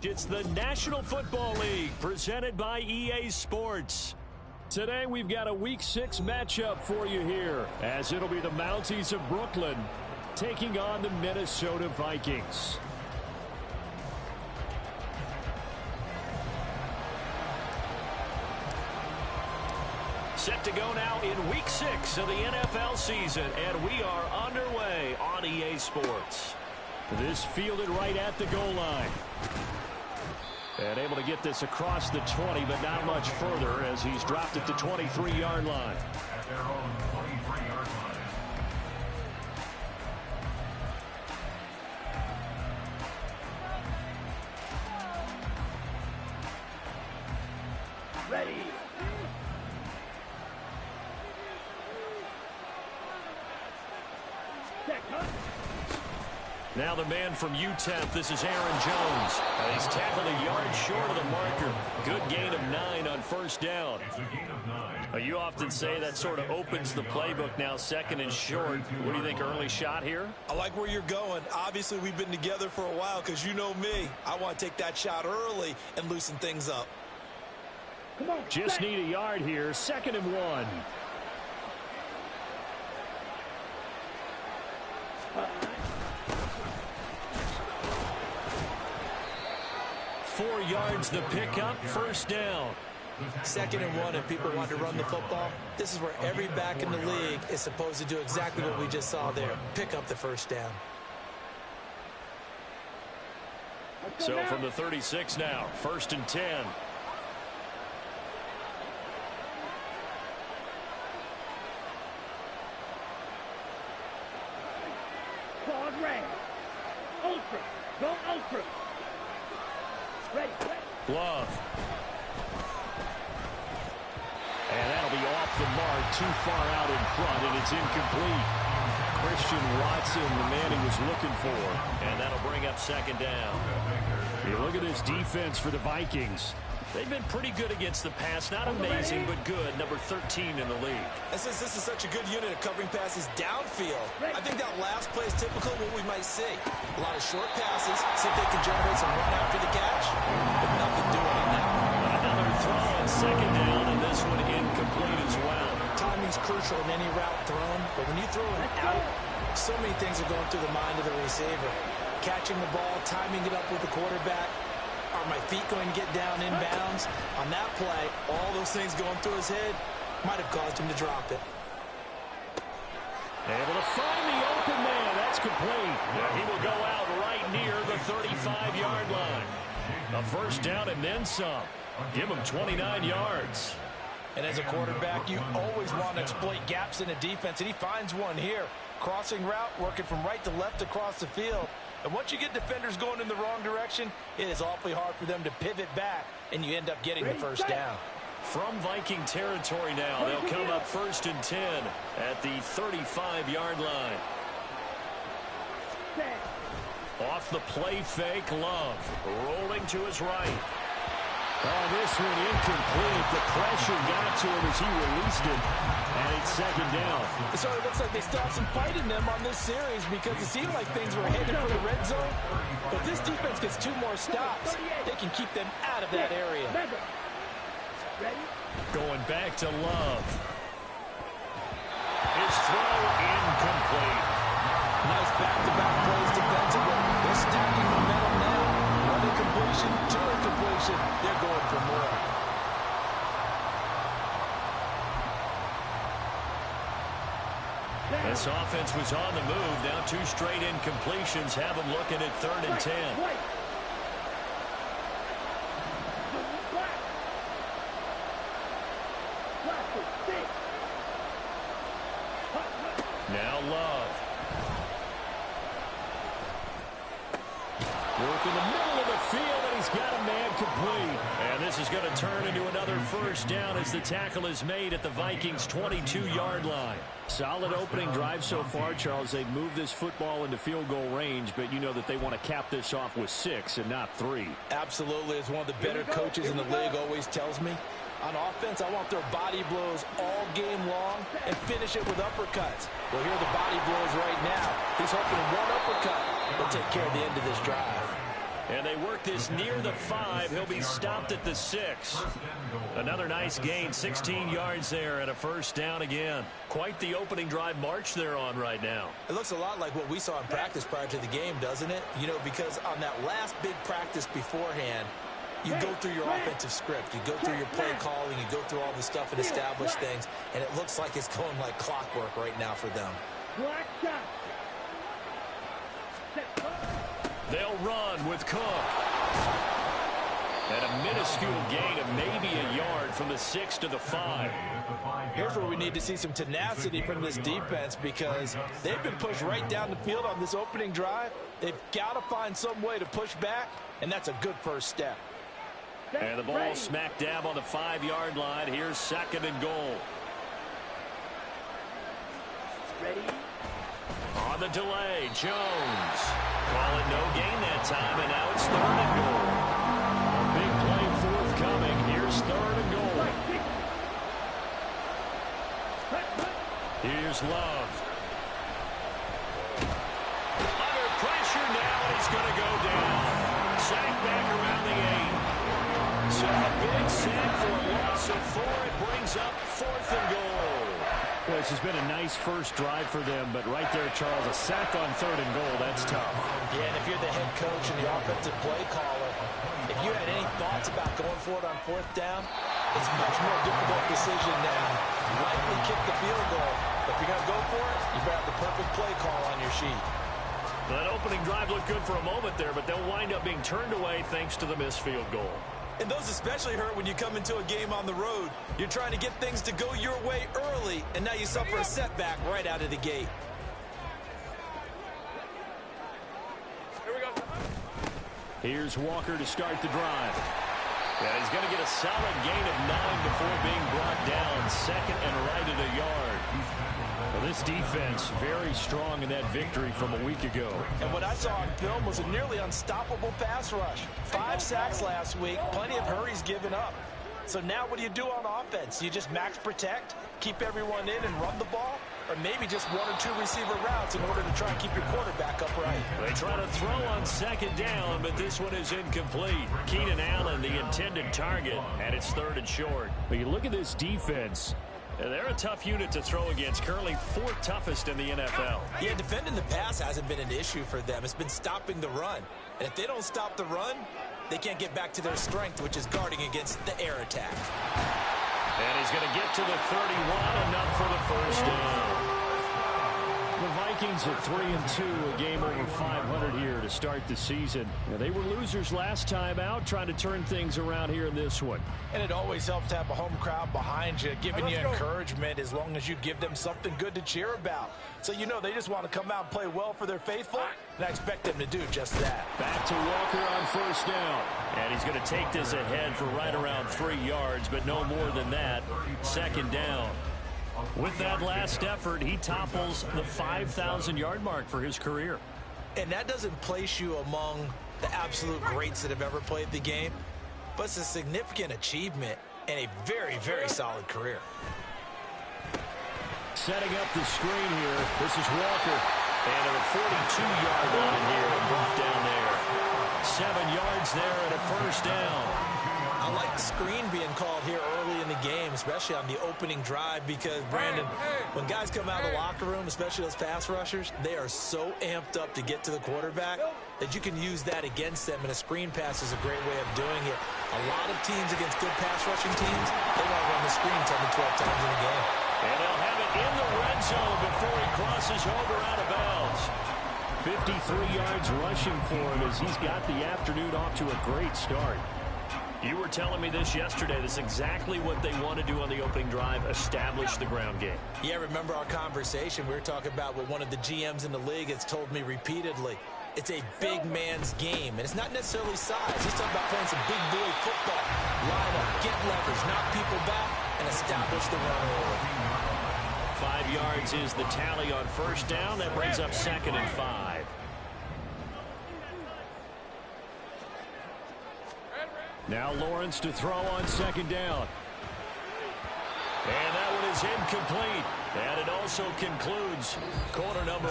It's the National Football League presented by EA Sports. Today we've got a Week 6 matchup for you here, as it'll be the Mounties of Brooklyn taking on the Minnesota Vikings. Set to go now in Week 6 of the NFL season, and we are underway on EA Sports. This fielded right at the goal line. And able to get this across the 20, but not much further as he's dropped it to 23-yard line. At their own 23-yard line. Ready. Now the man from UTEP, this is Aaron Jones. He's tackled a yard short of the marker. Good gain of 9 on first down. It's a gain of 9. You often say that sort of opens the playbook now, second and short. What do you think, early shot here? I like where you're going. Obviously, we've been together for a while because you know me. I want to take that shot early and loosen things up. Come on. Just need a yard here, 2nd and 1. 4 yards the pickup, first down. 2nd and 1 if people want to run the football. This is where every back in the league is supposed to do exactly what we just saw there. Pick up the first down. So from the 36 now, 1st and 10. Quad red. Ultra. Go ultra. Ready. Love. And that'll be off the mark, too far out in front, and it's incomplete. Christian Watson, the man he was looking for, and that'll bring up 2nd down. You look at this defense for the Vikings. They've been pretty good against the pass. Not amazing, but good. Number 13 in the league. And since this is such a good unit of covering passes downfield, I think that last play is typical of what we might see. A lot of short passes, see if they can generate some run after the catch, but nothing doing on that one. Another throw on 2nd down, and this one incomplete as well. Timing's crucial in any route thrown, but when you throw an out, so many things are going through the mind of the receiver. Catching the ball, timing it up with the quarterback. Are my feet going to get down inbounds? On that play, all those things going through his head might have caused him to drop it. Able to find the open man. That's complete. He will go out right near the 35-yard line. A first down and then some. Give him 29 yards. And as a quarterback, you always want to exploit gaps in a defense, and he finds one here. Crossing route, working from right to left across the field. And once you get defenders going in the wrong direction, it is awfully hard for them to pivot back, and you end up getting the first down. From Viking territory now, they'll come up 1st and 10 at the 35-yard line. Off the play fake, Love rolling to his right. Oh, this one incomplete. The pressure got to him as he released it, and it's 2nd down. So it looks like they still have some fight in them on this series because it seemed like things were headed for the red zone. But this defense gets 2 more stops. They can keep them out of that area. Going back to Love. His throw incomplete. Nice back-to-back plays defensively. They're stacking momentum now. One incompletion, 2 incompletion. They're going for more. This offense was on the move. Now 2 straight incompletions have them looking at 3rd and 10. Now Love. Work in the middle of the field, and he's got a man complete. And this is going to turn into another first down as the tackle is made at the Vikings' 22-yard line. Solid opening drive so far, Charles. They've moved this football into field goal range, but you know that they want to cap this off with 6 and not 3. Absolutely. As one of the better coaches in the league always tells me, on offense, I want their body blows all game long and finish it with uppercuts. Well, here are the body blows right now. He's hoping one uppercut will take care of the end of this drive. And they work this near the 5. He'll be stopped at the 6. Another nice gain, 16 yards there and a first down again. Quite the opening drive march they're on right now. It looks a lot like what we saw in practice prior to the game, doesn't it? You know, because on that last big practice beforehand, you go through your offensive script. You go through your play calling. You go through all the stuff and establish things. And it looks like it's going like clockwork right now for them. They'll run with Cook. And a minuscule gain of maybe a yard from the 6 to the 5. Here's where we need to see some tenacity from this defense because they've been pushed right down the field on this opening drive. They've got to find some way to push back, and that's a good first step. And the ball smack dab on the 5-yard line. Here's 2nd and goal. Ready? On the delay, Jones. Call it no gain that time, and now it's 3rd and goal. A big play forthcoming. Here's 3rd and goal. Here's Love. Under pressure now, and he's going to go down. Sack back around the 8. So a big sack for a loss of 4. It brings up 4th and goal. Well, this has been a nice first drive for them, but right there, Charles, a sack on 3rd and goal, that's tough. Yeah, and if you're the head coach and the offensive play caller, if you had any thoughts about going for it on 4th down, it's a much more difficult decision than likely kick the field goal. But if you're going to go for it, you better have the perfect play call on your sheet. That opening drive looked good for a moment there, but they'll wind up being turned away thanks to the missed field goal. And those especially hurt when you come into a game on the road. You're trying to get things to go your way early, and now you suffer a setback right out of the gate. Here we go. Here's Walker to start the drive. And he's going to get a solid gain of 9 before being brought down. 2nd and right at a yard. Well, this defense very strong in that victory from a week ago. And what I saw on film was a nearly unstoppable pass rush. 5 sacks last week, plenty of hurries given up. So now what do you do on offense? You just max protect, keep everyone in and run the ball? Or maybe just 1 or 2 receiver routes in order to try and keep your quarterback upright. They try to throw on 2nd down, but this one is incomplete. Keenan Allen, the intended target, and it's 3rd and short. But you look at this defense. They're a tough unit to throw against, currently 4th toughest in the NFL. Yeah, defending the pass hasn't been an issue for them. It's been stopping the run. And if they don't stop the run, they can't get back to their strength, which is guarding against the air attack. And he's going to get to the 31, enough for the first down. The Vikings at 3-2, a game over 500 here to start the season. Now, they were losers last time out, trying to turn things around here in this one. And it always helps to have a home crowd behind you, giving you encouragement as long as you give them something good to cheer about. So you know they just want to come out and play well for their faithful, and I expect them to do just that. Back to Walker on first down. And he's going to take this ahead for right around 3 yards, but no more than that. 2nd down. With that last effort, he topples the 5,000-yard mark for his career. And that doesn't place you among the absolute greats that have ever played the game, but it's a significant achievement and a very, very solid career. Setting up the screen here, this is Walker. And at a 42-yard line here, brought down there. 7 yards there and a first down. I like the screen being called here early in the game, especially on the opening drive, because, Brandon, when guys come out of the locker room, especially those pass rushers, they are so amped up to get to the quarterback that you can use that against them, and a screen pass is a great way of doing it. A lot of teams against good pass rushing teams, they want to run the screen 10 to 12 times in a game. And they'll have it in the red zone before he crosses over out of bounds. 53 yards rushing for him as he's got the afternoon off to a great start. You were telling me this yesterday. This is exactly what they want to do on the opening drive, establish the ground game. Yeah, remember our conversation. We were talking about what one of the GMs in the league has told me repeatedly. It's a big man's game, and it's not necessarily size. He's talking about playing some big boy football. Line up, get leverage, knock people back, and establish the run over. 5 yards is the tally on first down. That brings up 2nd and 5. Now Lawrence to throw on 2nd down. And that one is incomplete. And it also concludes quarter number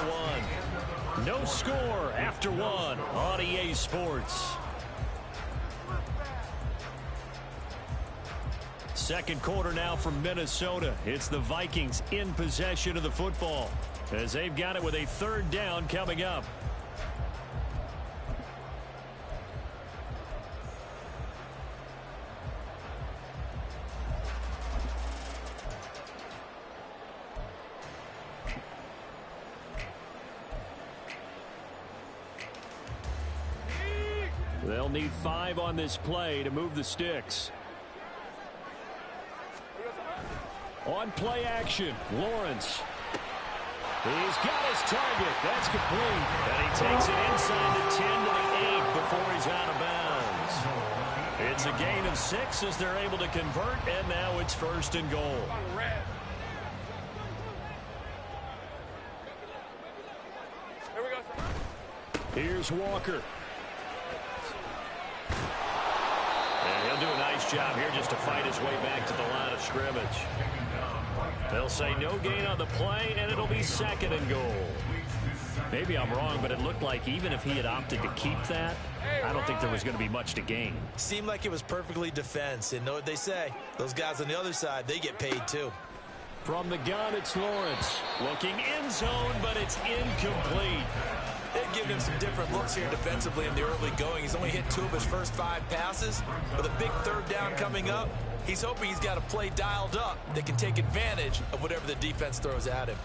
1. No score after 1 on EA Sports. Second quarter now from Minnesota. It's the Vikings in possession of the football as they've got it with a third down coming up. They'll need 5 on this play to move the sticks. On play action, Lawrence. He's got his target. That's complete. And he takes it inside the 10 to the 8 before he's out of bounds. It's a gain of 6 as they're able to convert, and now it's 1st and goal. Here's Walker. And he'll do a nice job here just to fight his way back to the line of scrimmage. They'll say no gain on the play, and it'll be 2nd and goal. Maybe I'm wrong, but it looked like even if he had opted to keep that, I don't think there was going to be much to gain. Seemed like it was perfectly defense. And know what they say? Those guys on the other side, they get paid too. From the gun, it's Lawrence. Looking in zone, but it's incomplete. They've given him some different looks here defensively in the early going. He's only hit 2 of his first 5 passes. With a big third down coming up, he's hoping he's got a play dialed up that can take advantage of whatever the defense throws at him.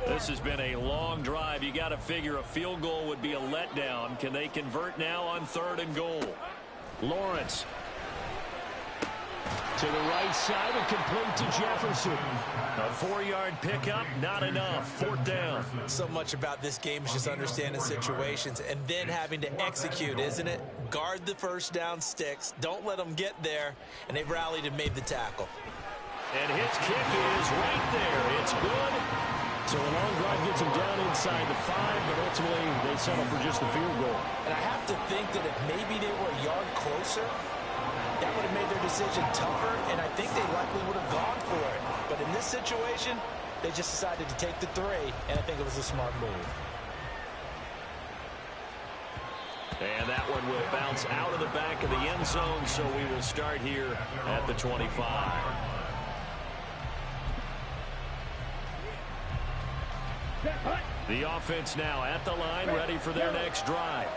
This has been a long drive. You got to figure a field goal would be a letdown. Can they convert now on 3rd and goal? Lawrence. To the right side and complete to Jefferson. A 4-yard pickup, not enough. 4th down. So much about this game is just understanding situations and then having to execute, isn't it? Guard the first down sticks. Don't let them get there. And they've rallied and made the tackle. And his kick is right there. It's good. So a long drive gets him down inside the 5, but ultimately they settle for just the field goal. And I have to think that if maybe they were a yard closer, that would have made their decision tougher, and I think they likely would have gone for it. But in this situation, they just decided to take the 3, and I think it was a smart move. And that one will bounce out of the back of the end zone, so we will start here at the 25. The offense now at the line, ready for their next drive.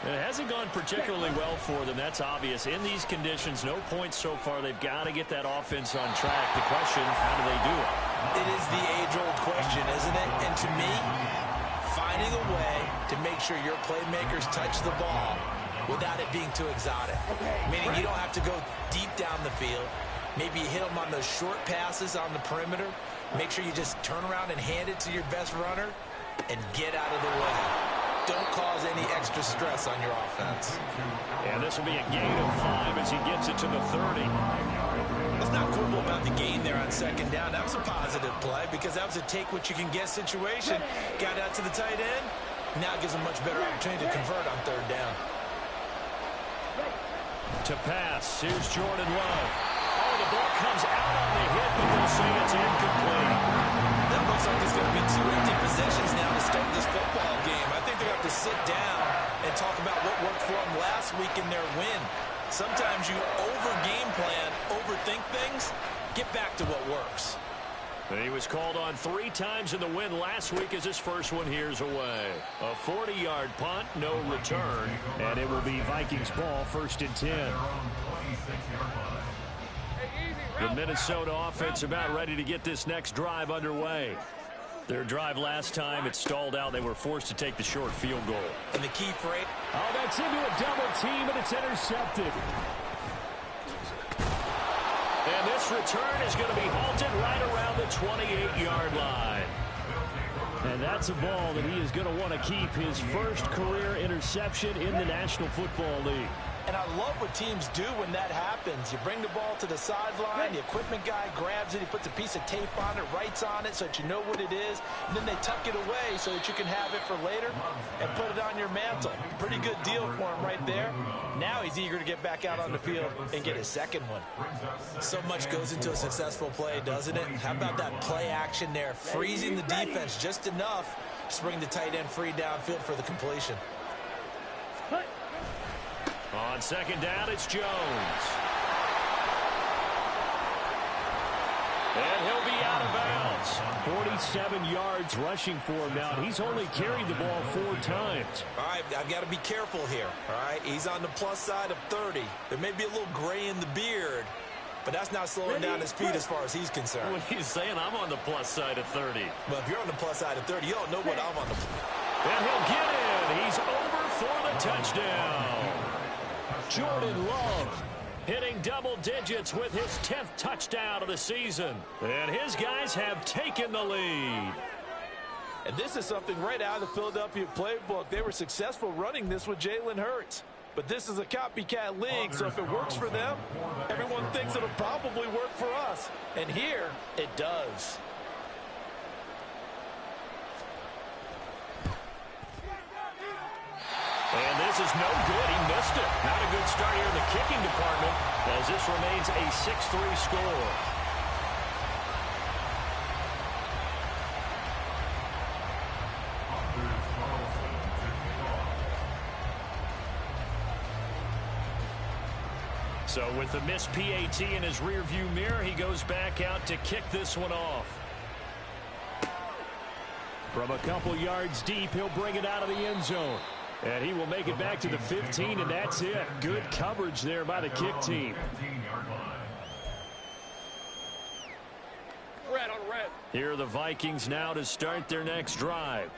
It hasn't gone particularly well for them. That's obvious. In these conditions, no points so far. They've got to get that offense on track. The question, how do they do it? It is the age-old question, isn't it? And to me, finding a way to make sure your playmakers touch the ball without it being too exotic. Meaning you don't have to go deep down the field. Maybe you hit them on those short passes on the perimeter. Make sure you just turn around and hand it to your best runner and get out of the way. Don't cause any extra stress on your offense. And this will be a gain of 5 as he gets it to the 30. Let's not quibble about the gain there on 2nd down. That was a positive play because that was a take-what-you-can-get situation. Got out to the tight end. Now it gives him much better opportunity to convert on 3rd down. To pass, here's Jordan Love. Oh, the ball comes out on the hit, but they'll say it's incomplete. That looks like there's going to be 2 empty possessions now to start this football game. I think they're going to have to sit down and talk about what worked for them last week in their win. Sometimes you over-game plan, overthink things. Get back to what works. He was called on 3 times in the win last week as his first one here's away. A 40-yard punt, no return, and it will be Vikings ball 1st and 10. The Minnesota offense about ready to get this next drive underway. Their drive last time, it stalled out. They were forced to take the short field goal. And the key phrase. Oh, that's into a double team, and it's intercepted. And this return is going to be halted right around the 28-yard line. And that's a ball that he is going to want to keep, his first career interception in the National Football League. And I love what teams do when that happens. You bring the ball to the sideline, the equipment guy grabs it, he puts a piece of tape on it, writes on it so that you know what it is, and then they tuck it away so that you can have it for later and put it on your mantle. Pretty good deal for him right there. Now he's eager to get back out on the field and get his second one. So much goes into a successful play, doesn't it? How about that play action there, freezing the defense just enough to bring the tight end free downfield for the completion. On second down, it's Jones. And he'll be out of bounds. 47 yards rushing for him now. He's only carried the ball 4 times. All right, I've got to be careful here. All right, he's on the plus side of 30. There may be a little gray in the beard, but that's not slowing down his speed as far as he's concerned. What are you saying? I'm on the plus side of 30. Well, if you're on the plus side of 30, you don't know what I'm on the And he'll get in. He's over for the touchdown. Jordan Love hitting double digits with his 10th touchdown of the season. And his guys have taken the lead. And this is something right out of the Philadelphia playbook. They were successful running this with Jalen Hurts. But this is a copycat league, so if it works for them, everyone thinks it'll probably work for us. And here, it does. And this is no good. He missed it. Not a good start here in the kicking department as this remains a 6-3 score. So with the missed PAT in his rearview mirror, he goes back out to kick this one off. From a couple yards deep, he'll bring it out of the end zone. And he will make it back to the 15, and that's it. Good coverage there by the kick team. Red on red. Here are the Vikings now to start their next drive.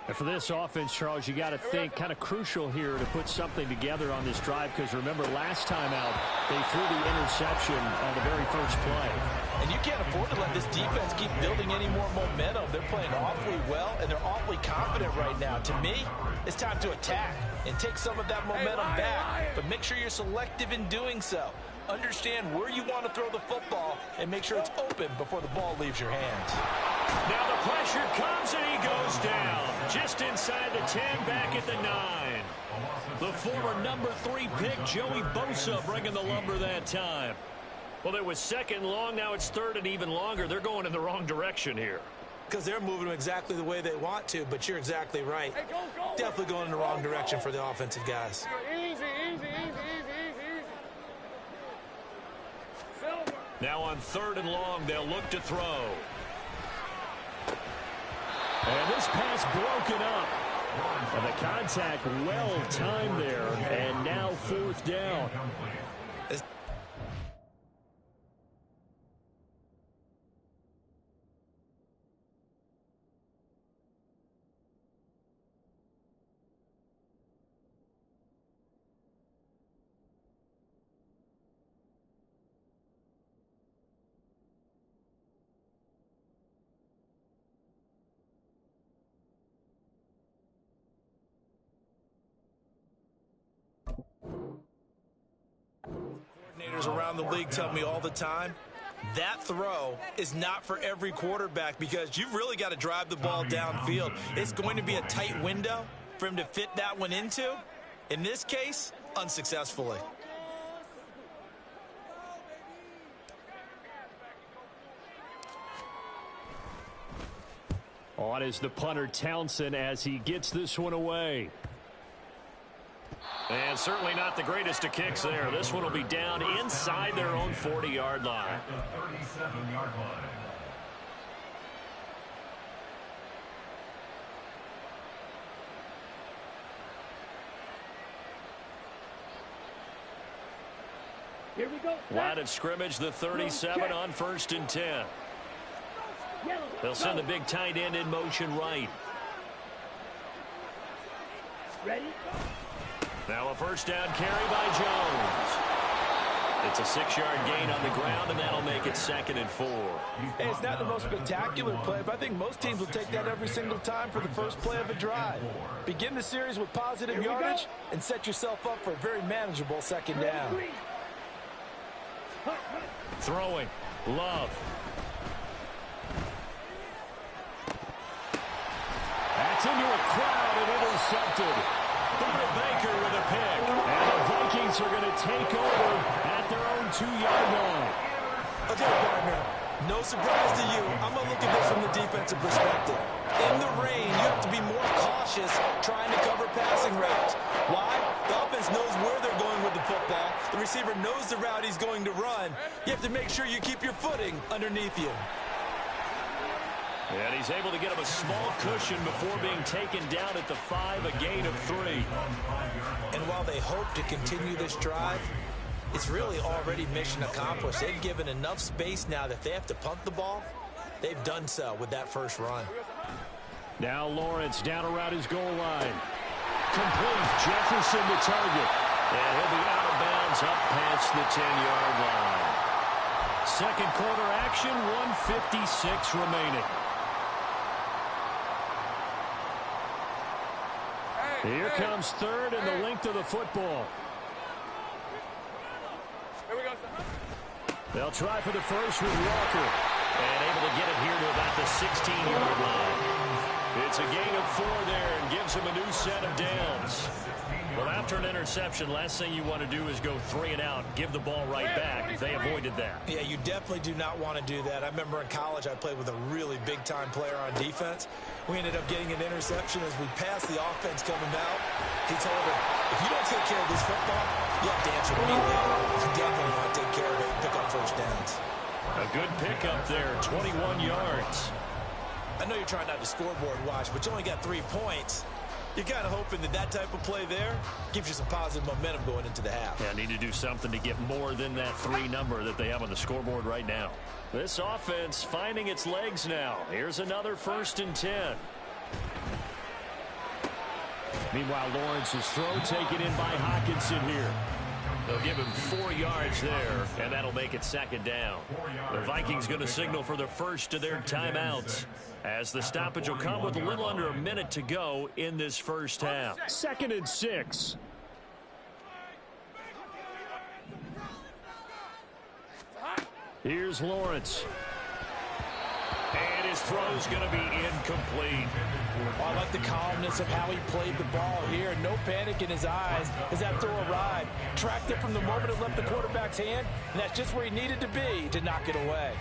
And for this offense, Charles, you got to think kind of crucial here to put something together on this drive, because remember last time out they threw the interception on the very first play. And you can't afford to let this defense keep building any more momentum. They're playing awfully well, and they're awfully confident right now. To me, it's time to attack and take some of that momentum back, but make sure you're selective in doing so. Understand where you want to throw the football and make sure it's open before the ball leaves your hands. Now the pressure comes and he goes down. Just inside the 10, back at the 9. The former number 3 pick, Joey Bosa, bringing the lumber that time. Well, it was second long. Now it's third and even longer. They're going in the wrong direction here. because they're moving them exactly the way they want to, but you're exactly right. Hey, go. Definitely going in the wrong direction for the offensive guys. Easy. Silver. Now on third and long, they'll look to throw. And this pass broken up. And the contact well timed there. And now fourth down. Coordinators around the league tell me all the time, that throw is not for every quarterback because you've really got to drive the ball downfield. It's going to be a tight window for him to fit that one into. In this case, unsuccessfully. On is the punter Townsend as he gets this one away. And certainly not the greatest of kicks there. This one will be down inside their own 40-yard line. At the 37-yard line. Here we go. Line of scrimmage, the 37 on 1st and 10. They'll send the big tight end in motion right. Ready? Now a first down carry by Jones. It's a 6-yard gain on the ground, and that'll make it 2nd and 4. Hey, it's not the most spectacular play, but I think most teams will take that every single time for the first play of a drive. Begin the series with positive yardage and set yourself up for a very manageable 2nd down. Throwing. Love. That's into a crowd and intercepted. Budda Baker with a pick. And the Vikings are going to take over at their own 2-yard line. Okay, partner, no surprise to you. I'm going to look at this from the defensive perspective. In the rain, you have to be more cautious trying to cover passing routes. Why? The offense defense knows where they're going with the football. The receiver knows the route he's going to run. You have to make sure you keep your footing underneath you. And he's able to get him a small cushion before being taken down at the 5, a gain of 3. And while they hope to continue this drive, it's really already mission accomplished. They've given enough space now that if they have to punt the ball, they've done so with that first run. Now Lawrence down around his goal line. Complete. Jefferson to target. And he'll be out of bounds up past the 10-yard line. Second quarter action, 1:56 remaining. Here comes third and the length of the football. Here we go. They'll try for the first with Walker. And able to get it here to about the 16-yard line. It's a gain of 4 there and gives him a new set of downs. Well, after an interception, last thing you want to do is go 3 and out, give the ball right back. They avoided that. Yeah, you definitely do not want to do that. I remember in college I played with a really big-time player on defense. We ended up getting an interception as we passed the offense coming out. He told him, if you don't take care of this football, you have to answer to me later. You definitely want to take care of it and pick up first downs. A good pickup there, 21 yards. I know you're trying not to scoreboard watch, but you only got 3 points. You're kind of hoping that that type of play there gives you some positive momentum going into the half. Yeah, need to do something to get more than that 3 number that they have on the scoreboard right now. This offense finding its legs now. Here's another 1st and 10. Meanwhile, Lawrence's throw taken in by Hockenson here. They'll give him 4 yards there, and that'll make it 2nd down. The Vikings going to signal for the first of their timeouts, as the stoppage will come with a little under a minute to go in this first half. 2nd and 6. Here's Lawrence. And his throw's going to be incomplete. Oh, I like the calmness of how he played the ball here. No panic in his eyes as that throw arrived. Tracked it from the moment it left the quarterback's hand, and that's just where he needed to be to knock it away.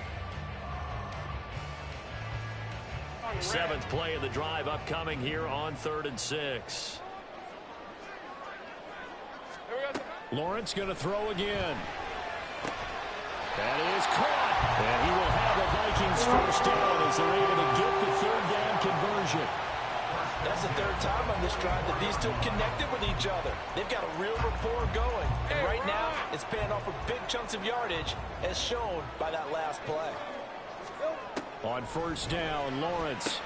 7th play of the drive upcoming here on 3rd and 6. Lawrence going to throw again. That is caught. And he will have a Vikings first down as they're able to get the 3rd down conversion. That's the 3rd time on this drive that these two connected with each other. They've got a real rapport going. And right now, it's paying off with big chunks of yardage, as shown by that last play. On 1st down, Lawrence.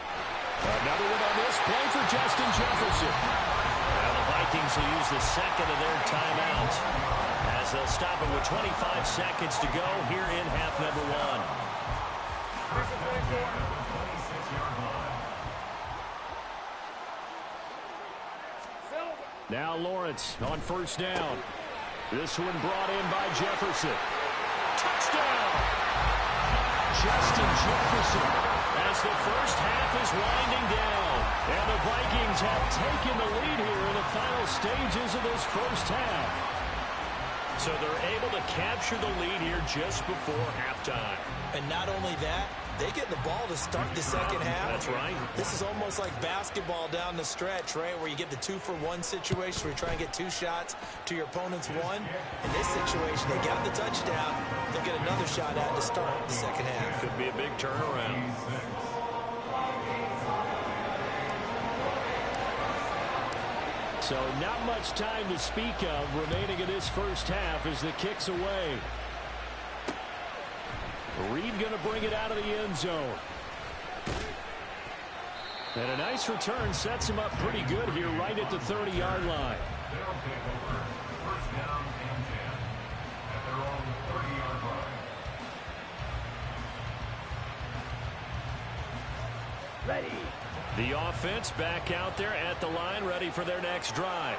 Another one on this play for Justin Jefferson. Well, the Vikings will use the 2nd of their timeouts, as they'll stop it with 25 seconds to go here in half number 1. Now Lawrence on 1st down. This one brought in by Jefferson. Touchdown! Justin Jefferson, as the first half is winding down. And the Vikings have taken the lead here in the final stages of this first half. So they're able to capture the lead here just before halftime. And not only that, they get the ball to start the second half. That's right. This is almost like basketball down the stretch, right, where you get the 2-for-1 situation where you try and get 2 shots to your opponent's 1. In this situation, they got the touchdown. They'll get another shot at to start the second half. Could be a big turnaround. So not much time to speak of remaining in this first half as the kick's away. Reed going to bring it out of the end zone. And a nice return sets him up pretty good here right at the 30-yard line. First down and 10 at their own 30-yard line. Ready. The offense back out there at the line, ready for their next drive.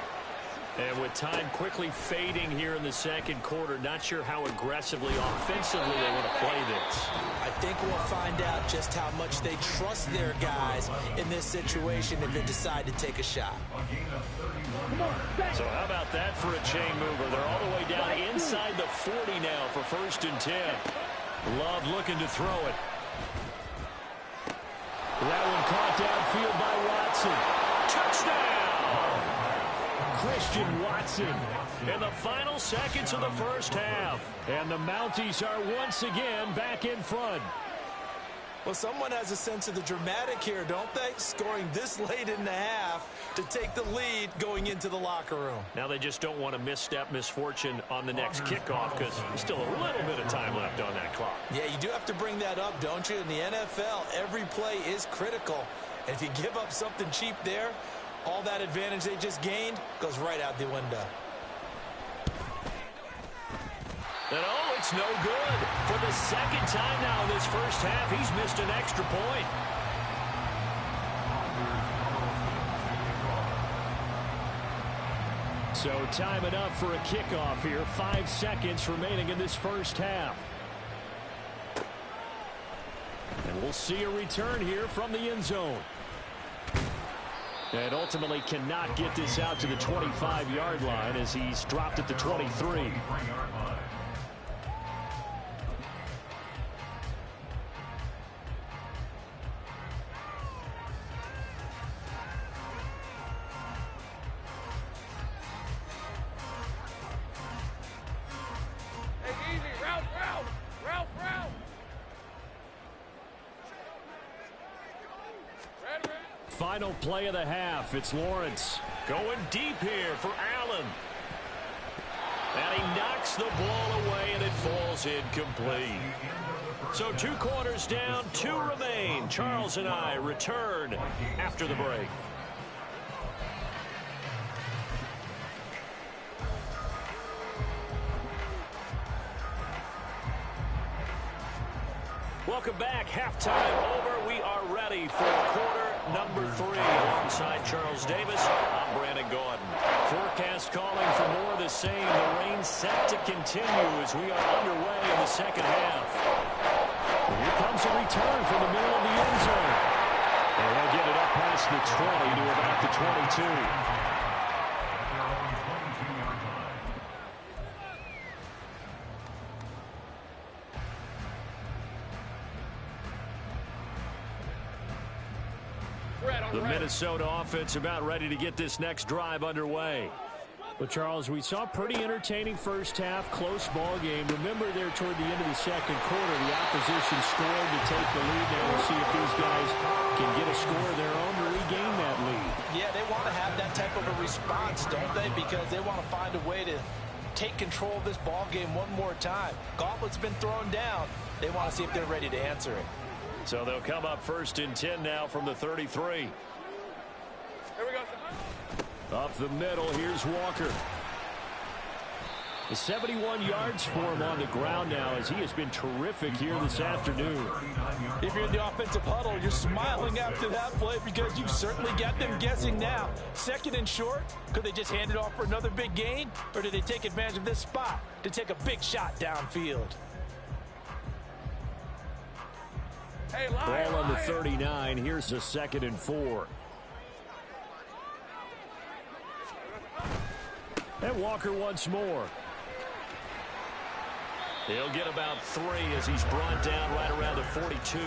And with time quickly fading here in the second quarter, not sure how aggressively, offensively they want to play this. I think we'll find out just how much they trust their guys in this situation if they decide to take a shot. So how about that for a chain mover? They're all the way down inside the 40 now for 1st and 10. Love looking to throw it. That one caught downfield by Watson. Touchdown! Christian Watson in the final seconds of the first half. And the Mounties are once again back in front. Well, someone has a sense of the dramatic here, don't they? Scoring this late in the half to take the lead going into the locker room. Now they just don't want to misstep misfortune on the next kickoff because there's still a little bit of time left on that clock. Yeah, you do have to bring that up, don't you? In the NFL, every play is critical. And if you give up something cheap there, all that advantage they just gained goes right out the window. And oh, it's no good. For the second time now in this first half, he's missed an extra point. So time it up for a kickoff here. 5 seconds remaining in this first half. And we'll see a return here from the end zone. And ultimately cannot get this out to the 25-yard line as he's dropped at the 23. Final play of the half. It's Lawrence going deep here for Allen. And he knocks the ball away, and it falls incomplete. So 2 quarters down, 2 remain. Charles and I return after the break. Welcome back. Halftime over. We are ready for quarter number 3. Alongside Charles Davis, I'm Brandon Gaudin. Forecast calling for more of the same. The rain set to continue as we are underway in the second half. And here comes a return from the middle of the end zone. And they'll get it up past the 20 to about the 22. The Minnesota offense about ready to get this next drive underway. But, Charles, we saw a pretty entertaining first half, close ball game. Remember there toward the end of the second quarter, the opposition scored to take the lead. Now we'll see if these guys can get a score of their own to regain that lead. Yeah, they want to have that type of a response, don't they? Because they want to find a way to take control of this ball game one more time. Gauntlet's been thrown down. They want to see if they're ready to answer it. So they'll come up 1st and 10 now from the 33. Here we go. Up the middle, here's Walker. The 71 yards for him on the ground now as he has been terrific here this afternoon. If you're in the offensive huddle, you're smiling after that play because you've certainly got them guessing now. 2nd and short, could they just hand it off for another big gain? Or did they take advantage of this spot to take a big shot downfield? Hey, ball on the 39. Here's a 2nd and 4. And Walker once more. He'll get about 3 as he's brought down right around the 42.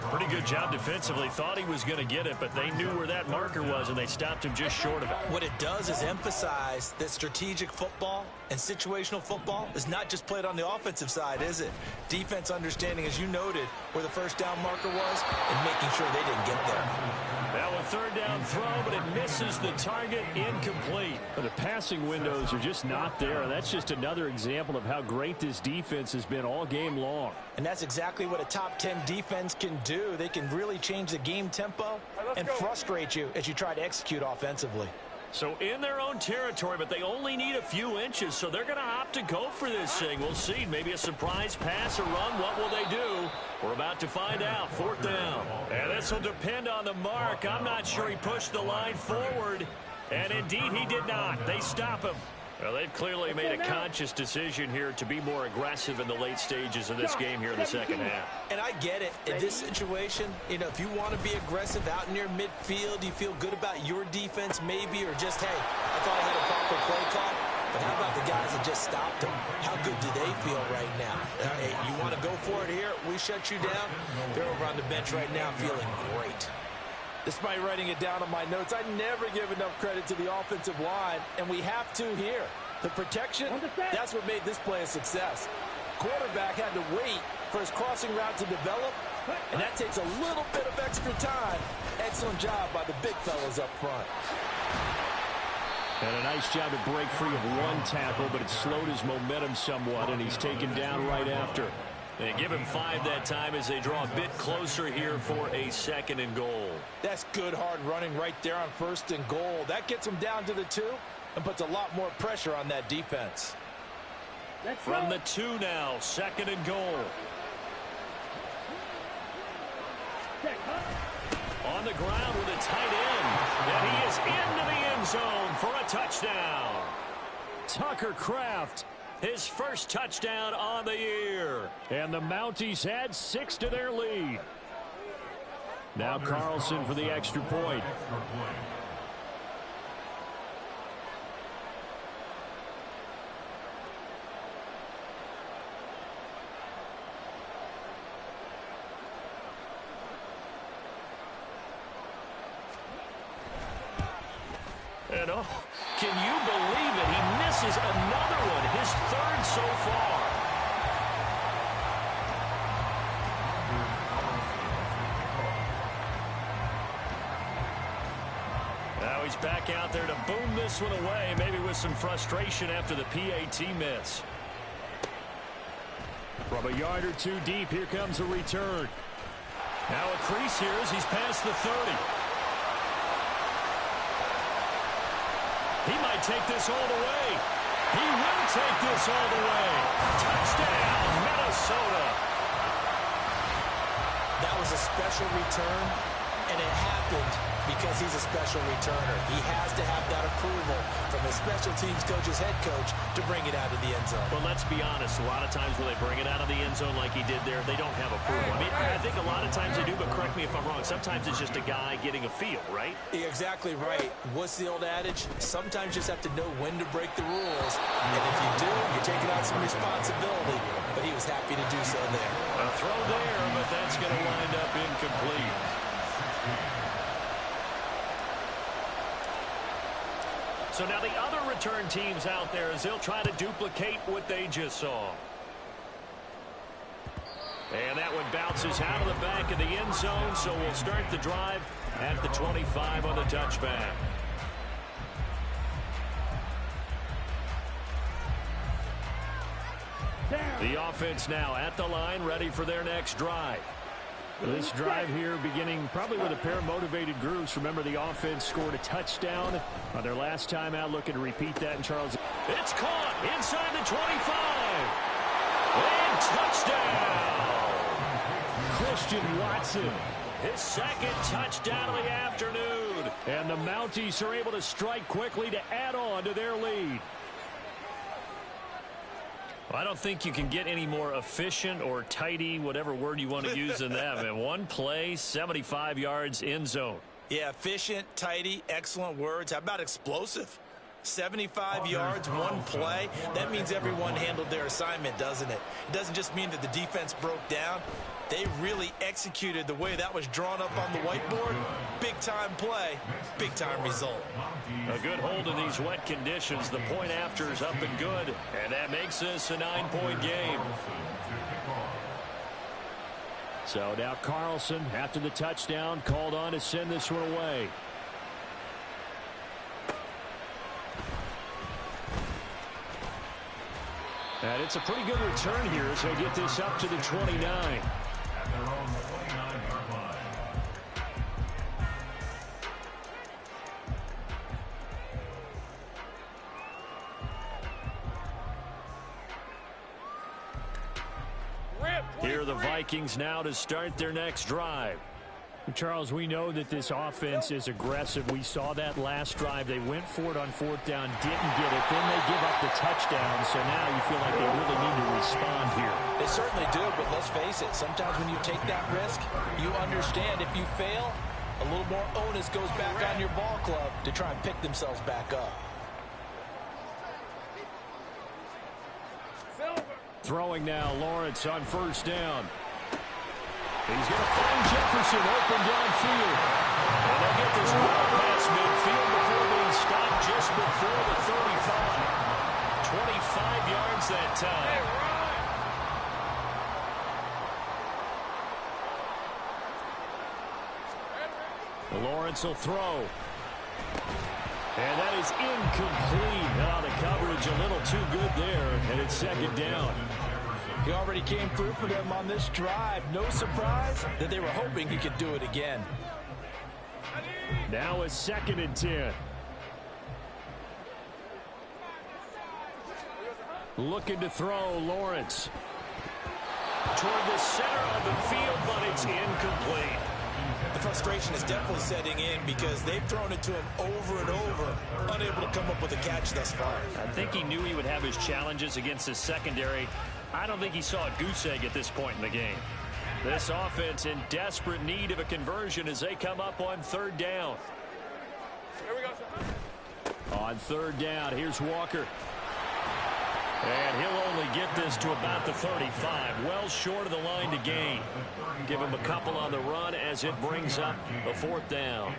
Pretty good job defensively. Thought he was going to get it, but they knew where that marker was, and they stopped him just short of it. What it does is emphasize that strategic football and situational football is not just played on the offensive side, is it? Defense understanding, as you noted, where the first down marker was and making sure they didn't get there. Now a 3rd down throw, but it misses the target, incomplete. But the passing windows are just not there. That's just another example of how great this defense has been all game long. And that's exactly what a top 10 defense can do. They can really change the game tempo and frustrate you as you try to execute offensively. So in their own territory, but they only need a few inches, so they're going to opt to go for this thing. We'll see. Maybe a surprise pass or run. What will they do? We're about to find out. 4th down. And this will depend on the mark. I'm not sure he pushed the line forward. And indeed, he did not. They stop him. Well, they've clearly made a conscious decision here to be more aggressive in the late stages of this game here in the second half. And I get it. In this situation, you know, if you want to be aggressive out near midfield, you feel good about your defense maybe, or just, hey, I thought I had a proper play call. But how about the guys that just stopped them? How good do they feel right now? Hey, you want to go for it here? We shut you down. They're over on the bench right now feeling great. Despite writing it down on my notes, I never give enough credit to the offensive line, and we have to here. The protection, that's what made this play a success. Quarterback had to wait for his crossing route to develop, and that takes a little bit of extra time. Excellent job by the big fellas up front. And a nice job to break free of one tackle, but it slowed his momentum somewhat, and he's taken down right after. They give him 5 that time as they draw a bit closer here for a 2nd and goal. That's good hard running right there on 1st and goal. That gets them down to the 2 and puts a lot more pressure on that defense. From the 2 now, 2nd and goal. On the ground with a tight end. And he is into the end zone for a touchdown. Tucker Kraft, his first touchdown on the year. And the Mounties add 6 to their lead. Now Carlson for the extra point. And oh, can you believe it? He misses another one, his 3rd so far. Now he's back out there to boom this one away, maybe with some frustration after the PAT miss. From a yard or 2 deep, here comes a return. Now a crease here as he's past the 30. He might take this all the way. He will take this all the way. Touchdown, Minnesota. That was a special return, and it happened because he's a special returner. He has to have that approval from his special teams coach's head coach to bring it out of the end zone. Well, let's be honest. A lot of times when they bring it out of the end zone like he did there, they don't have approval. I mean, I think a lot of times they do, but correct me if I'm wrong. Sometimes it's just a guy getting a feel, right? You're exactly right. What's the old adage? Sometimes you just have to know when to break the rules. And if you do, you're taking on some responsibility. But he was happy to do so there. A throw there, but that's going to wind up incomplete. So now the other return teams out there as they'll try to duplicate what they just saw. And that one bounces out of the back of the end zone, so we'll start the drive at the 25 on the touchback. The offense now at the line, ready for their next drive. This drive here beginning probably with a pair of motivated groups. Remember, the offense scored a touchdown on their last time out, looking to repeat that in Charles. It's caught inside the 25. And touchdown. Christian Watson. His 2nd touchdown of the afternoon. And the Mounties are able to strike quickly to add on to their lead. I don't think you can get any more efficient or tidy, whatever word you want to use in that. Man, one play, 75 yards in zone. Yeah, efficient, tidy, excellent words. How about explosive? 75 yards, one play. That means everyone handled their assignment, doesn't it? It doesn't just mean that the defense broke down. They really executed the way that was drawn up on the whiteboard. Big-time play, big-time result. A good hold in these wet conditions. The point after is up and good, and that makes this a 9-point game. So now Carlson, after the touchdown, called on to send this one away. And it's a pretty good return here as they get this up to the 29. Here are the Vikings now to start their next drive. Charles, we know that this offense is aggressive. We saw that last drive. They went for it on 4th down, didn't get it. Then they give up the touchdown. So now you feel like they really need to respond here. They certainly do, but let's face it. Sometimes when you take that risk, you understand if you fail, a little more onus goes back on your ball club to try and pick themselves back up. Throwing now, Lawrence on 1st down. He's going to find Jefferson open downfield. And get this ball past midfield before being stopped just before the 35. 25 yards that time. Lawrence will throw. And that is incomplete. Now the coverage a little too good there, and it's second down. He already came through for them on this drive. No surprise that they were hoping he could do it again. Now a 2nd and 10. Looking to throw, Lawrence. Toward the center of the field, but it's incomplete. The frustration is definitely setting in because they've thrown it to him over and over, unable to come up with a catch thus far. I think he knew he would have his challenges against his secondary. I don't think he saw a goose egg at this point in the game. This offense in desperate need of a conversion as they come up on 3rd down. Here we go. On 3rd down, here's Walker. And he'll only get this to about the 35, well short of the line to gain. Give him a couple on the run as it brings up a 4th down.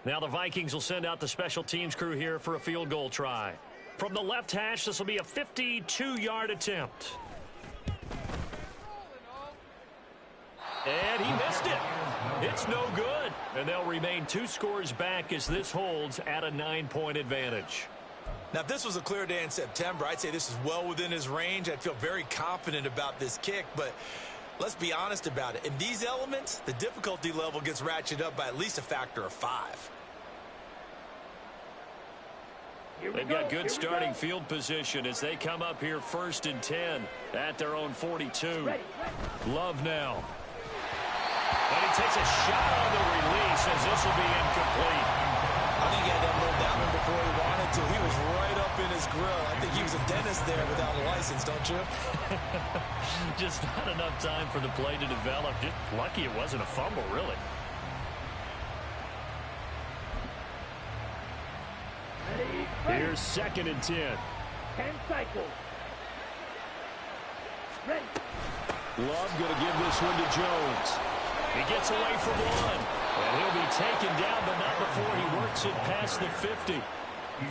Now the Vikings will send out the special teams crew here for a field goal try. From the left hash, this will be a 52-yard attempt. And he missed it. It's no good. And they'll remain 2 scores back as this holds at a 9-point advantage. Now, if this was a clear day in September, I'd say this is well within his range. I'd feel very confident about this kick, but let's be honest about it. In these elements, the difficulty level gets ratcheted up by at least a factor of 5. They've got good starting field position as they come up here 1st and 10 at their own 42. Love now. And he takes a shot on the release as this will be incomplete. I think he had that little down him before he wanted to. He was right up in his grill. I think he was a dentist there without a license, don't you? Just not enough time for the play to develop. Just lucky it wasn't a fumble, really. Here's 2nd and 10. 10 cycles. Ready. Love going to give this one to Jones. He gets away from one. And he'll be taken down, but not before he works it past the 50.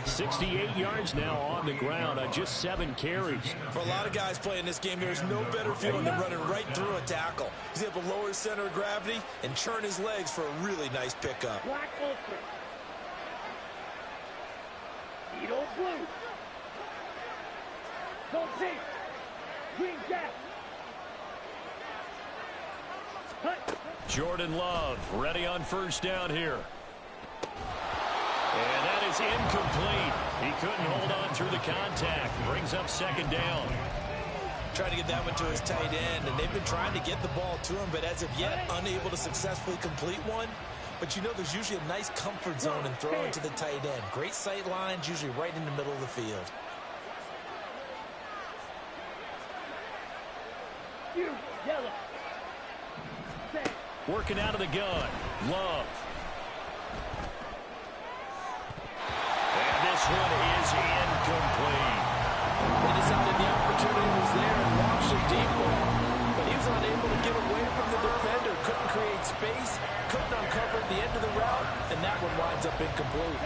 68 yards now on the ground on just 7 carries. For a lot of guys playing this game, there's no better feeling than running right through a tackle. He's able to lower his center of gravity and churn his legs for a really nice pickup. Black ultra. Edo blue. Don't see. Green jack. Jordan Love ready on 1st down here. And that is incomplete. He couldn't hold on through the contact. Brings up 2nd down. Trying to get that one to his tight end, and they've been trying to get the ball to him, but as of yet, unable to successfully complete one. But you know there's usually a nice comfort zone in throwing to the tight end. Great sight lines, usually right in the middle of the field. Yellow. Working out of the gun. Love. And this one is incomplete. They decided the opportunity was there and launched a deep ball. But he was unable to get away from the defender. Couldn't create space. Couldn't uncover the end of the route. And that one winds up incomplete.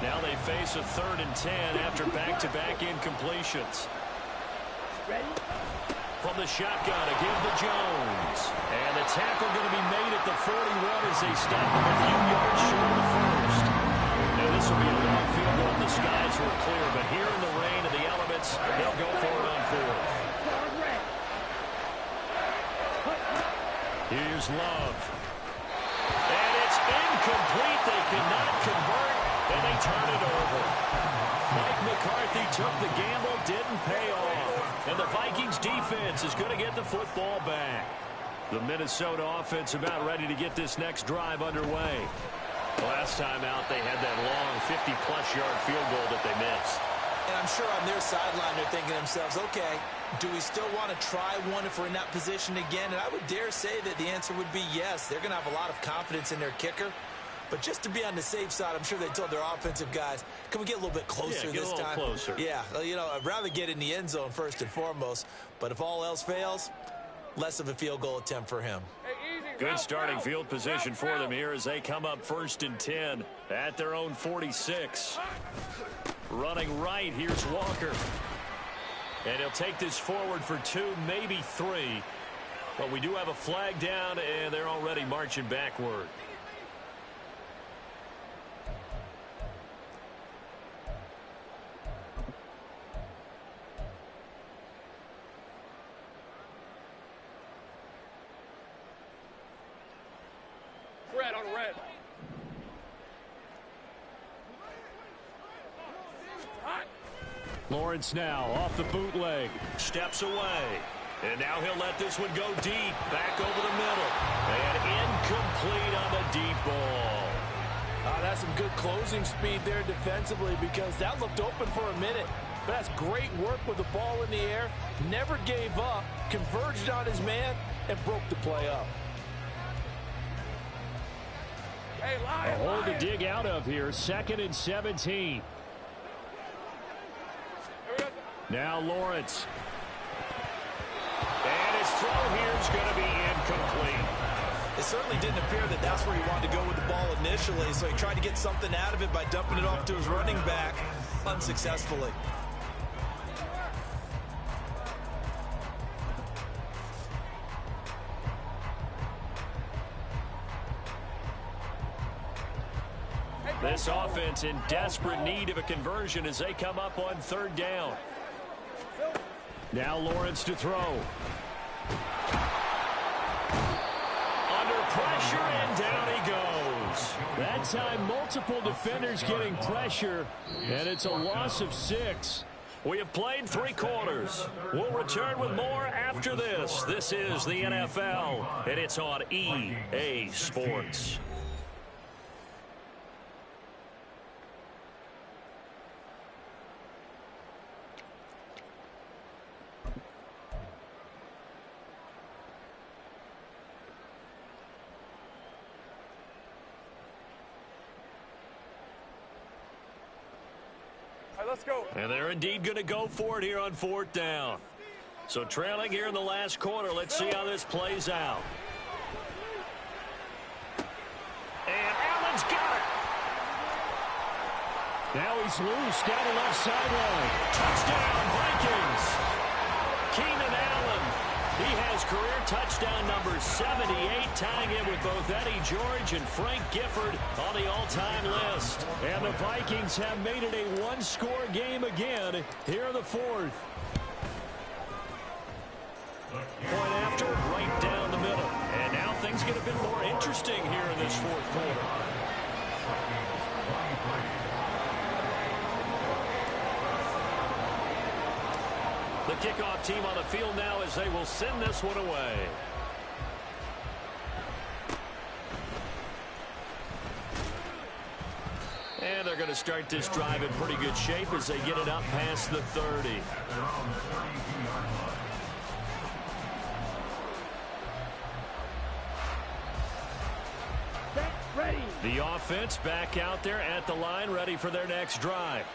Now they face a 3rd and 10 after back-to-back incompletions. Ready? From the shotgun, a give to Jones. And the tackle going to be made at the 41 as they stop him a few yards short of the 1st. Now this will be a long field goal. The skies were clear, but here in the Here's Love. And it's incomplete. They cannot convert, and they turn it over. Mike McCarthy took the gamble, didn't pay off. And the Vikings defense is going to get the football back. The Minnesota offense about ready to get this next drive underway. Last time out, they had that long 50-plus yard field goal that they missed. And I'm sure on their sideline they're thinking to themselves, okay, do we still want to try one if we're in that position again? And I would dare say that the answer would be yes. They're going to have a lot of confidence in their kicker. But just to be on the safe side, I'm sure they told their offensive guys, can we get a little bit closer this time? Closer. Yeah, you know, I'd rather get in the end zone first and foremost. But if all else fails, less of a field goal attempt for him. Good starting field position for them here as they come up 1st and 10 at their own 46. Running right, here's Walker. And he'll take this forward for 2, maybe 3. But we do have a flag down, and they're already marching backward. Red on red. Lawrence now off the bootleg. Steps away. And now he'll let this one go deep. Back over the middle. And incomplete on the deep ball. That's some good closing speed there defensively because that looked open for a minute. But that's great work with the ball in the air. Never gave up. Converged on his man and broke the play up. Hey, A hole to dig out of here. 2nd and 17. Now Lawrence. And his throw here is going to be incomplete. It certainly didn't appear that that's where he wanted to go with the ball initially, so he tried to get something out of it by dumping it off to his running back unsuccessfully. This offense in desperate need of a conversion as they come up on 3rd down. Now Lawrence to throw. Under pressure, and down he goes. That time, multiple defenders getting pressure, and it's a loss of 6. We have played 3 quarters. We'll return with more after this. This is the NFL, and it's on EA Sports. Let's go. And they're indeed going to go for it here on 4th down. So trailing here in the last quarter. Let's see how this plays out. And Allen's got it. Now he's loose down the left sideline. Touchdown, Vikings. Keenan Allen. He has career touchdown number 78, tying in with both Eddie George and Frank Gifford on the all-time list. And the Vikings have made it a one-score game again here in the 4th. Point after, right down the middle. And now things get a bit more interesting here in this 4th quarter. The kickoff team on the field now as they will send this one away. And they're going to start this drive in pretty good shape as they get it up past the 30. Ready. The offense back out there at the line, ready for their next drive.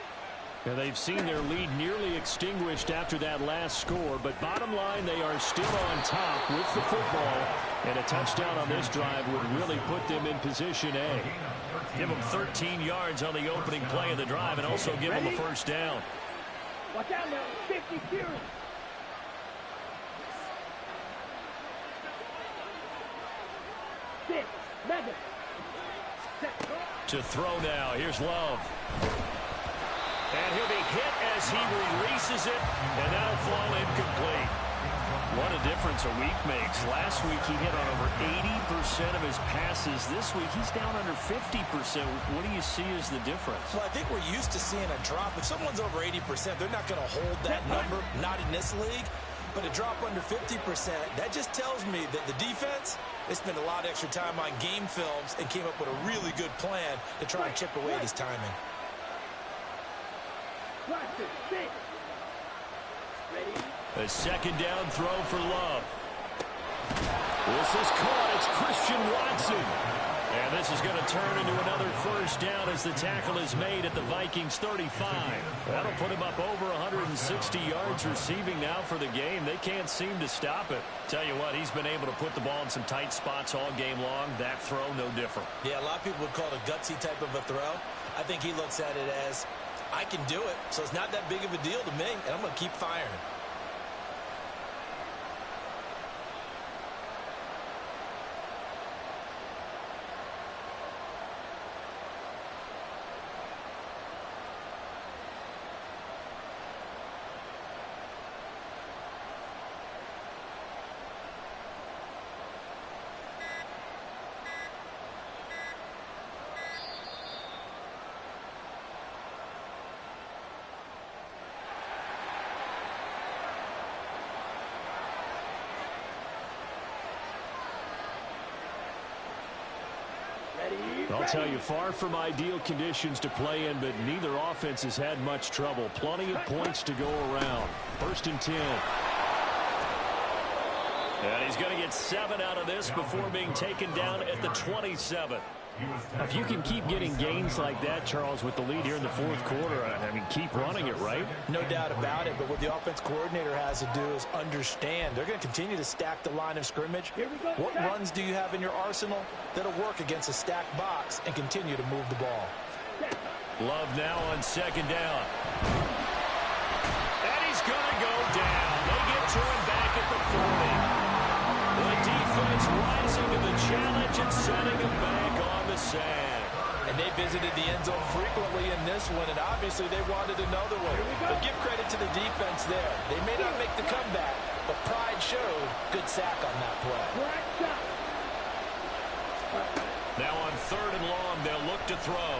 And they've seen their lead nearly extinguished after that last score, but bottom line, they are still on top with the football, and a touchdown on this drive would really put them in position A. Give them 13 yards on the opening play of the drive and also give them a 1st down. Watch out now. 50 series. Six. Mega. To throw now. Here's Love. And he'll be hit as he releases it, and that'll fall incomplete. What a difference a week makes. Last week he hit on over 80% of his passes. This week he's down under 50%. What do you see as the difference? Well, I think we're used to seeing a drop. If someone's over 80%, they're not going to hold that number, not in this league. But a drop under 50%, that just tells me that the defense, they spent a lot of extra time on game films and came up with a really good plan to try and chip away at his timing. A second down throw for Love. This is caught. It's Christian Watson. And this is going to turn into another first down as the tackle is made at the Vikings 35. That'll put him up over 160 yards receiving now for the game. They can't seem to stop it. Tell you what, he's been able to put the ball in some tight spots all game long. That throw, no different. Yeah, a lot of people would call it a gutsy type of a throw. I think he looks at it as, I can do it, so it's not that big of a deal to me, and I'm going to keep firing. I'll tell you, far from ideal conditions to play in, but neither offense has had much trouble. Plenty of points to go around. 1st and 10. And he's going to get 7 out of this before being taken down at the 27. If you can keep getting gains like that, Charles, with the lead here in the 4th quarter, I mean, keep running it, right? No doubt about it, but what the offense coordinator has to do is understand. They're going to continue to stack the line of scrimmage. What runs do you have in your arsenal that'll work against a stacked box and continue to move the ball? Love now on 2nd down. And he's going to go down. They get to him back at the 40. The defense rising to the challenge and setting him back on the sand. And they visited the end zone frequently in this one, and obviously they wanted another one. But give credit to the defense there. They may not make the comeback, but pride showed. Good sack on that play. Now on 3rd and long, they'll look to throw.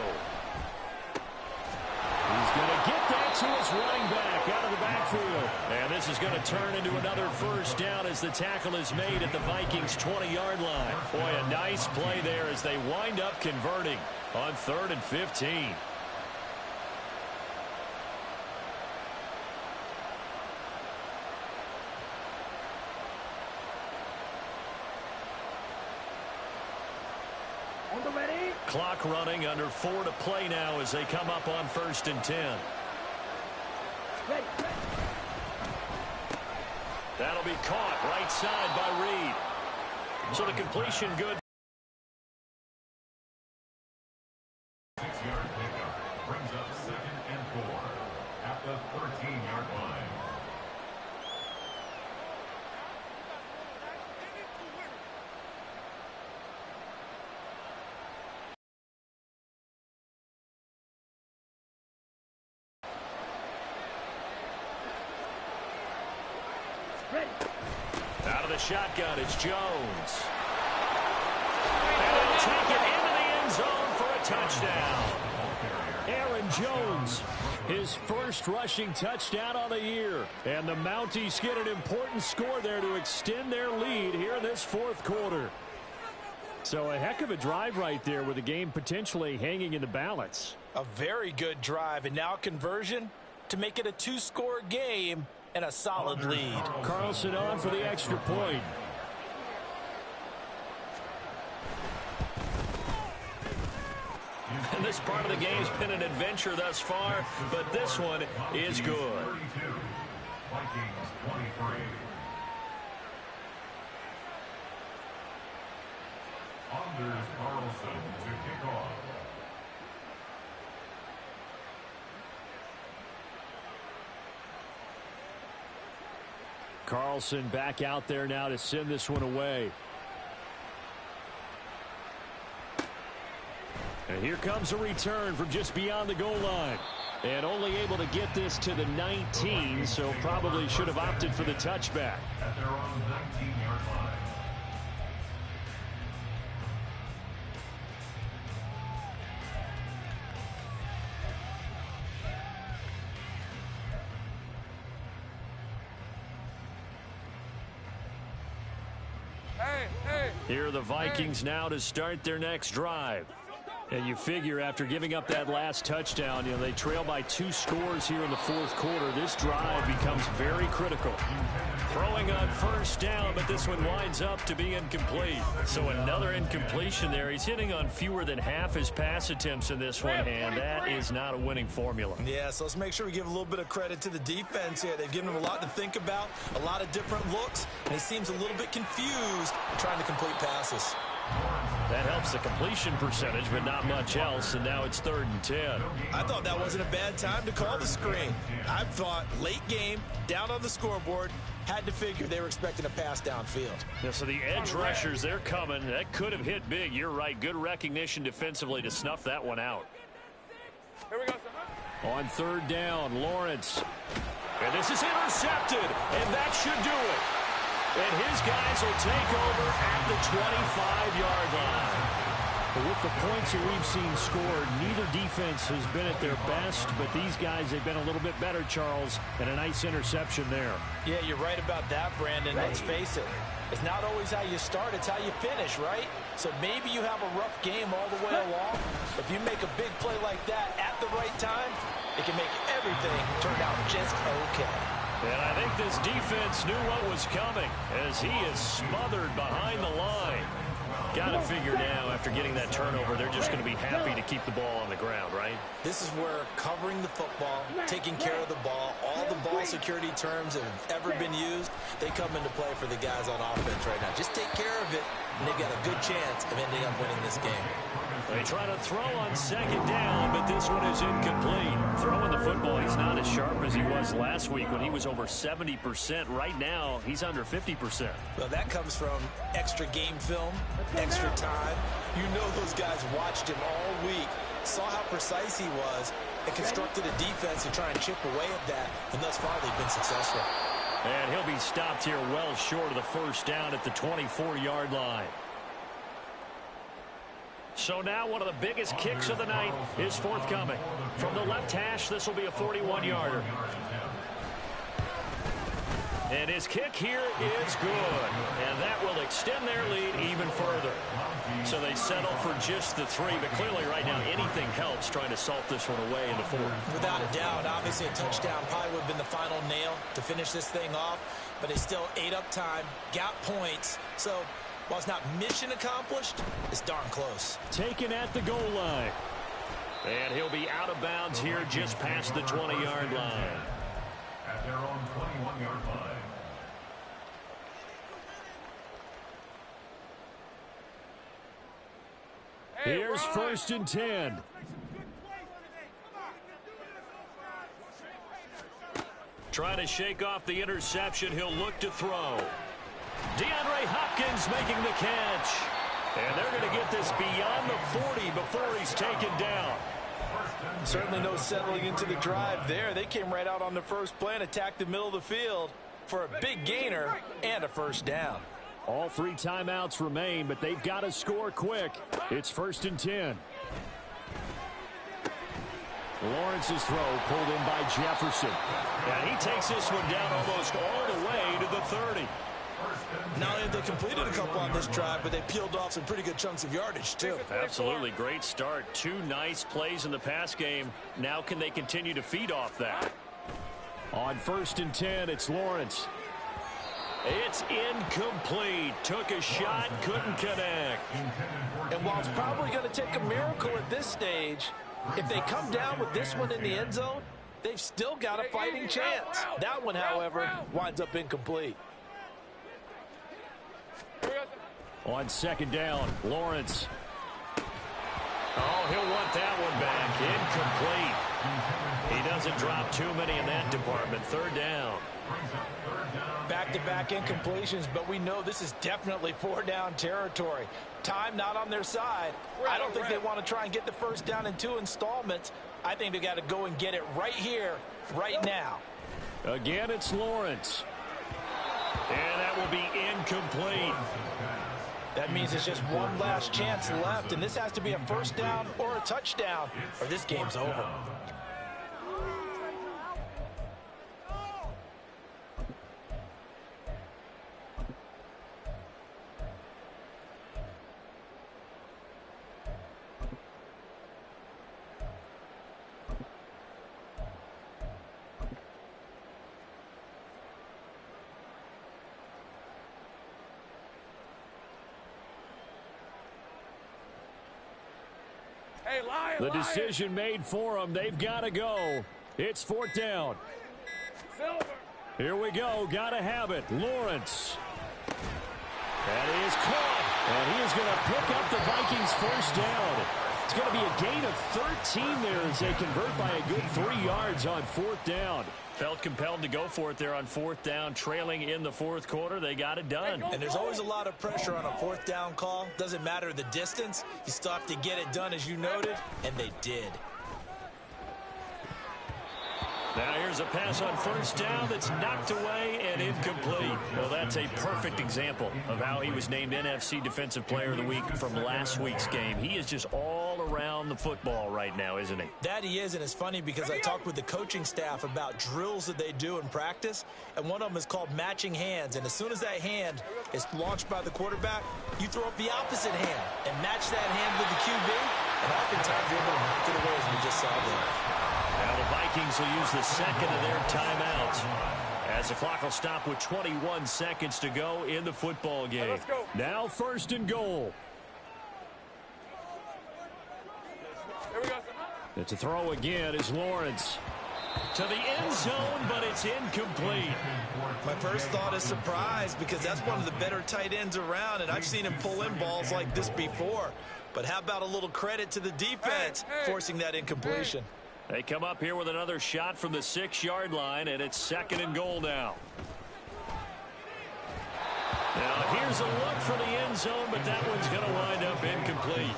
He's going to get that to his running back out of the backfield. And this is going to turn into another first down as the tackle is made at the Vikings' 20-yard line. Boy, a nice play there as they wind up converting on 3rd and 15. Clock running, under 4 to play now as they come up on 1st and 10. That'll be caught right side by Reed. So the completion good. 6-yard pickup brings up 2nd and 4 at the 13-yard line. Out of the shotgun, it's Jones. And he'll take it into the end zone for a touchdown. Aaron Jones, his first rushing touchdown on the year. And the Mounties get an important score there to extend their lead here in this 4th quarter. So a heck of a drive right there with the game potentially hanging in the balance. A very good drive, and now conversion to make it a 2-score game and a solid lead. Carlson on for the extra point. And this part of the game's been an adventure thus far, but this one is good. 32, Vikings 23. Anders Carlson to kick off. Carlson back out there now to send this one away. And here comes a return from just beyond the goal line. And only able to get this to the 19, so probably should have opted for the touchback. At their own 19-yard line. Here are the Vikings now to start their next drive. And you figure after giving up that last touchdown, they trail by 2 scores here in the fourth quarter. This drive becomes very critical. Throwing on first down, but this one winds up to be incomplete. So another incompletion there. He's hitting on fewer than half his pass attempts in this one, and that is not a winning formula. Yeah, so let's make sure we give a little bit of credit to the defense here. They've given him a lot to think about, a lot of different looks, and he seems a little bit confused trying to complete passes. That helps the completion percentage, but not much else, and now it's 3rd and 10. I thought that wasn't a bad time to call the screen. I thought late game, down on the scoreboard, had to figure they were expecting a pass downfield. Yeah, so the edge rushers, they're coming. That could have hit big. You're right. Good recognition defensively to snuff that one out. Here we go. On 3rd down, Lawrence. And this is intercepted, and that should do it. And his guys will take over at the 25-yard line. But with the points that we've seen scored, neither defense has been at their best, but these guys, they've been a little bit better, Charles, and a nice interception there. Yeah, you're right about that, Brandon. Let's face it. It's not always how you start, it's how you finish, right? So maybe you have a rough game all the way along. If you make a big play like that at the right time, it can make everything turn out just okay. And I think this defense knew what was coming as he is smothered behind the line. Got to figure now, after getting that turnover, they're just going to be happy to keep the ball on the ground, right? This is where covering the football, taking care of the ball, all the ball security terms that have ever been used, they come into play for the guys on offense right now. Just take care of it, and they've got a good chance of ending up winning this game. They try to throw on 2nd down, but this one is incomplete. Throwing the football, he's not as sharp as he was last week when he was over 70%. Right now, he's under 50%. Well, that comes from extra game film, extra time. You know those guys watched him all week, saw how precise he was, and constructed a defense to try and chip away at that, and thus far they've been successful. And he'll be stopped here well short of the 1st down at the 24-yard line. So now one of the biggest kicks of the night is forthcoming. From the left hash, this will be a 41-yarder. And his kick here is good. And that will extend their lead even further. So they settle for just the 3, but clearly right now anything helps trying to salt this one away in the 4th. Without a doubt, obviously a touchdown probably would have been the final nail to finish this thing off, but they still ate up time, got points. So while it's not mission accomplished, it's darn close. Taken at the goal line. And he'll be out of bounds here just past the 20-yard line. At their own 21-yard line. Here's 1st and 10. Trying to shake off the interception. He'll look to throw. DeAndre Hopkins making the catch. And they're going to get this beyond the 40 before he's taken down. Certainly no settling into the drive there. They came right out on the first play and attacked the middle of the field for a big gainer and a 1st down. All 3 timeouts remain, but they've got to score quick. It's 1st and 10. Lawrence's throw pulled in by Jefferson. And he takes this one down almost all the way to the 30. Not only have they completed a couple on this drive, but they peeled off some pretty good chunks of yardage, too. Absolutely. Great start. 2 nice plays in the pass game. Now can they continue to feed off that? On 1st and 10, it's Lawrence. It's incomplete. Took a shot, couldn't connect. And while it's probably going to take a miracle at this stage, if they come down with this one in the end zone, they've still got a fighting chance. That one, however, winds up incomplete. On 2nd down, Lawrence. Oh, he'll want that one back. Incomplete. He doesn't drop too many in that department. 3rd down. Back-to-back incompletions, but we know this is definitely 4-down territory. Time not on their side. I don't think they want to try and get the 1st down in 2 installments. I think they got to go and get it right here, right now. Again, it's Lawrence. And that will be incomplete. That means it's just one last chance left, and this has to be a first down or a touchdown, or this game's over. Hey, lion, The decision made for them. They've got to go. It's fourth down. Silver. Here we go. Got to have it. Lawrence. That is caught. And he is going to pick up the Vikings first down. It's going to be a gain of 13 there as they convert by a good 3 yards on fourth down. Felt compelled to go for it there on fourth down, trailing in the fourth quarter. They got it done. And there's always a lot of pressure on a fourth down call. Doesn't matter the distance. You still have to get it done, as you noted, and they did. Now here's a pass on first down that's knocked away and incomplete. Well, that's a perfect example of how he was named NFC Defensive Player of the Week from last week's game. He is just all around the football right now, isn't he? That he is, and it's funny because I talked with the coaching staff about drills that they do in practice, and one of them is called matching hands. And as soon as that hand is launched by the quarterback, you throw up the opposite hand and match that hand with the QB, and oftentimes you're able to knock it away, as we just saw there. Now the Vikings will use the second of their timeouts as the clock will stop with 21 seconds to go in the football game. Let's go. Now first and goal. Here we go. It's a throw again is Lawrence. To the end zone, but it's incomplete. My first thought is surprise because that's one of the better tight ends around, and I've seen him pull in balls like this before. But how about a little credit to the defense forcing that incompletion? They come up here with another shot from the 6-yard line, and it's second and goal now. Now here's a look for the end zone, but that one's going to wind up incomplete.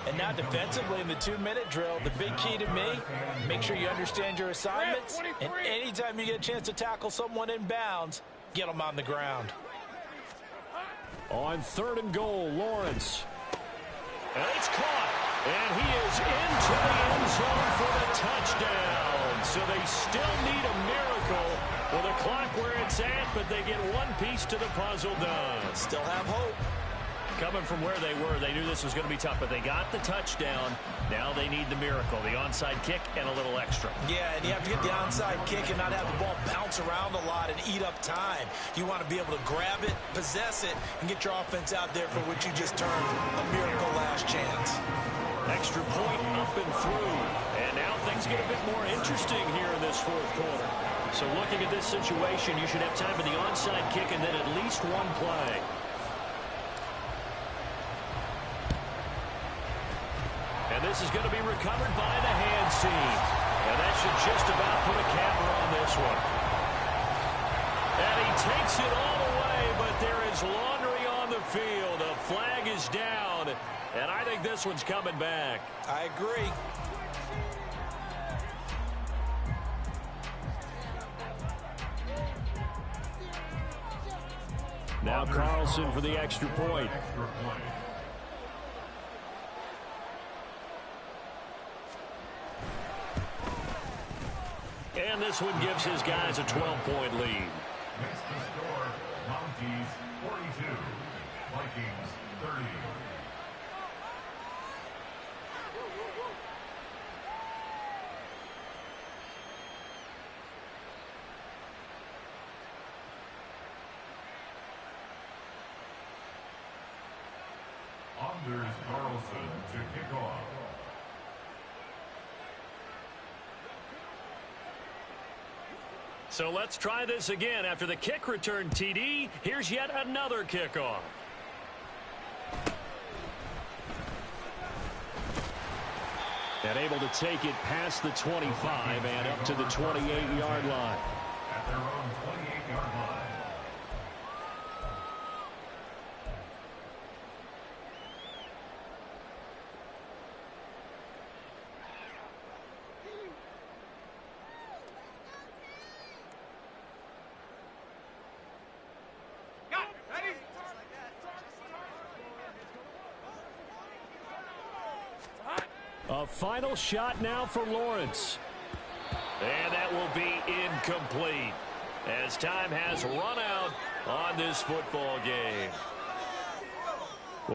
And now defensively in the 2-minute drill, the big key to me, make sure you understand your assignments, and anytime you get a chance to tackle someone in bounds, get them on the ground. On third and goal, Lawrence. And it's caught. And he is into the end zone for the touchdown. So they still need a miracle with a clock where it's at, but they get one piece to the puzzle done. Still have hope. Coming from where they were, they knew this was going to be tough, but they got the touchdown. Now they need the miracle, the onside kick and a little extra. Yeah, and you have to get the onside kick and not have the ball bounce around a lot and eat up time. You want to be able to grab it, possess it, and get your offense out there for what you just termed a miracle last chance. Extra point up and through. And now things get a bit more interesting here in this fourth quarter. So looking at this situation, you should have time for the onside kick and then at least one play. And this is going to be recovered by the hand team. And that should just about put a capper on this one. And he takes it all away, but there is laundry on the field. A flag is down. And I think this one's coming back. I agree. Now Carlson for the extra point. And this one gives his guys a 12-point lead. Next to score, Mounties 42, Vikings 30. Anders Carlson to kick off. So let's try this again. After the kick return TD, here's yet another kickoff. And able to take it past the 25 and up to the 28-yard line. At their own 28-yard line. A final shot now for Lawrence. And that will be incomplete as time has run out on this football game.